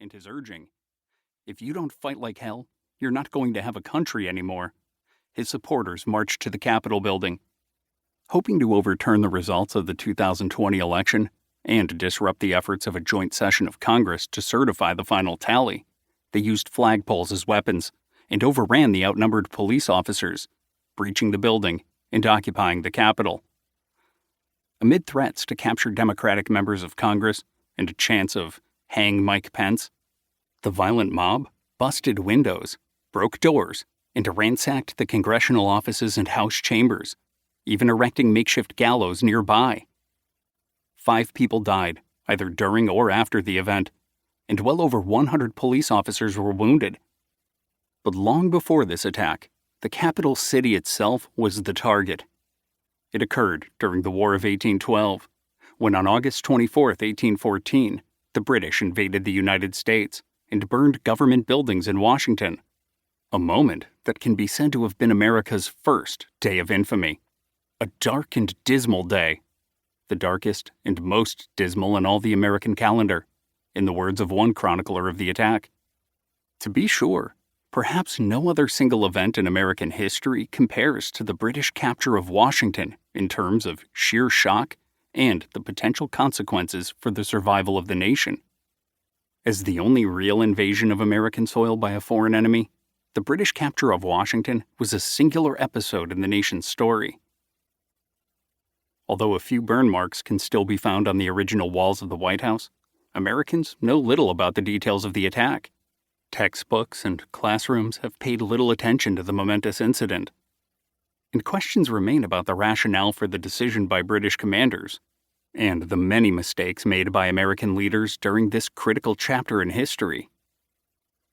and his urging, "If you don't fight like hell, you're not going to have a country anymore," his supporters marched to the Capitol building. Hoping to overturn the results of the 2020 election and disrupt the efforts of a joint session of Congress to certify the final tally, they used flagpoles as weapons and overran the outnumbered police officers, breaching the building and occupying the Capitol. Amid threats to capture Democratic members of Congress and a chance of hang Mike Pence, the violent mob busted windows, broke doors, and ransacked the congressional offices and House chambers, even erecting makeshift gallows nearby. 5 people died, either during or after the event, and well over 100 police officers were wounded. But long before this attack, the capital city itself was the target. It occurred during the War of 1812, when on August 24, 1814, the British invaded the United States and burned government buildings in Washington, a moment that can be said to have been America's first day of infamy. A dark and dismal day, the darkest and most dismal in all the American calendar, in the words of one chronicler of the attack. To be sure, perhaps no other single event in American history compares to the British capture of Washington in terms of sheer shock and the potential consequences for the survival of the nation. As the only real invasion of American soil by a foreign enemy, the British capture of Washington was a singular episode in the nation's story. Although a few burn marks can still be found on the original walls of the White House, Americans know little about the details of the attack. Textbooks and classrooms have paid little attention to the momentous incident. And questions remain about the rationale for the decision by British commanders, and the many mistakes made by American leaders during this critical chapter in history.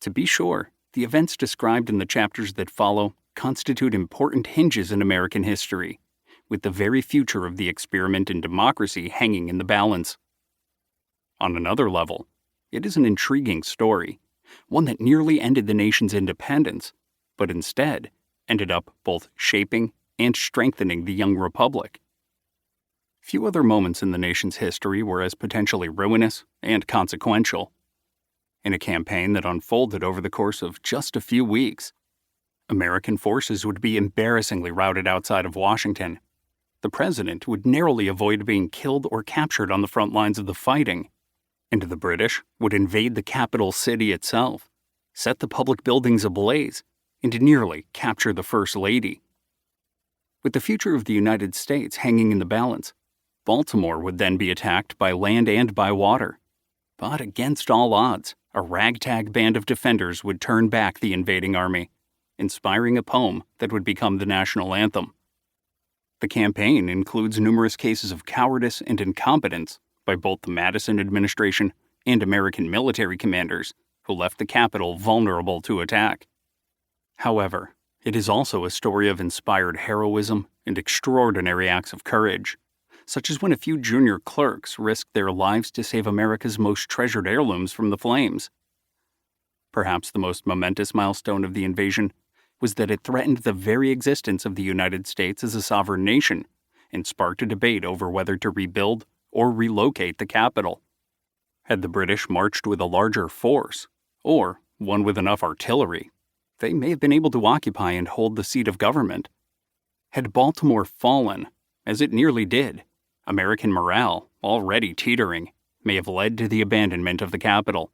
To be sure, the events described in the chapters that follow constitute important hinges in American history, with the very future of the experiment in democracy hanging in the balance. On another level, it is an intriguing story, one that nearly ended the nation's independence, but instead ended up both shaping and strengthening the young republic. Few other moments in the nation's history were as potentially ruinous and consequential. In a campaign that unfolded over the course of just a few weeks, American forces would be embarrassingly routed outside of Washington. The president would narrowly avoid being killed or captured on the front lines of the fighting, and the British would invade the capital city itself, set the public buildings ablaze, and nearly capture the First Lady. With the future of the United States hanging in the balance, Baltimore would then be attacked by land and by water. But against all odds, a ragtag band of defenders would turn back the invading army, inspiring a poem that would become the national anthem. The campaign includes numerous cases of cowardice and incompetence by both the Madison administration and American military commanders who left the capital vulnerable to attack. However, it is also a story of inspired heroism and extraordinary acts of courage, such as when a few junior clerks risked their lives to save America's most treasured heirlooms from the flames. Perhaps the most momentous milestone of the invasion was that it threatened the very existence of the United States as a sovereign nation and sparked a debate over whether to rebuild or relocate the capital. Had the British marched with a larger force, or one with enough artillery, they may have been able to occupy and hold the seat of government. Had Baltimore fallen, as it nearly did, American morale, already teetering, may have led to the abandonment of the capital.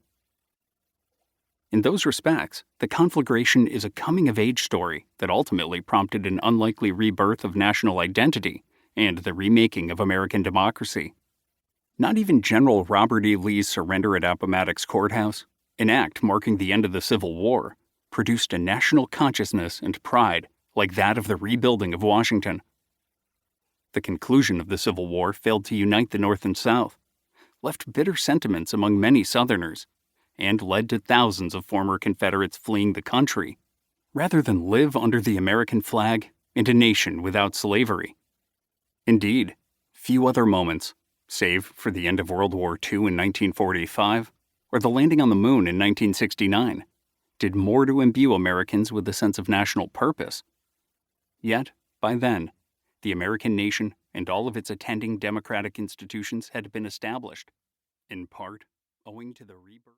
In those respects, the conflagration is a coming-of-age story that ultimately prompted an unlikely rebirth of national identity and the remaking of American democracy. Not even General Robert E. Lee's surrender at Appomattox Courthouse, an act marking the end of the Civil War, produced a national consciousness and pride like that of the rebuilding of Washington. The conclusion of the Civil War failed to unite the North and South, left bitter sentiments among many Southerners, and led to thousands of former Confederates fleeing the country, rather than live under the American flag in a nation without slavery. Indeed, few other moments, save for the end of World War II in 1945 or the landing on the moon in 1969, did more to imbue Americans with a sense of national purpose. Yet, by then, the American nation and all of its attending democratic institutions had been established, in part owing to the rebirth.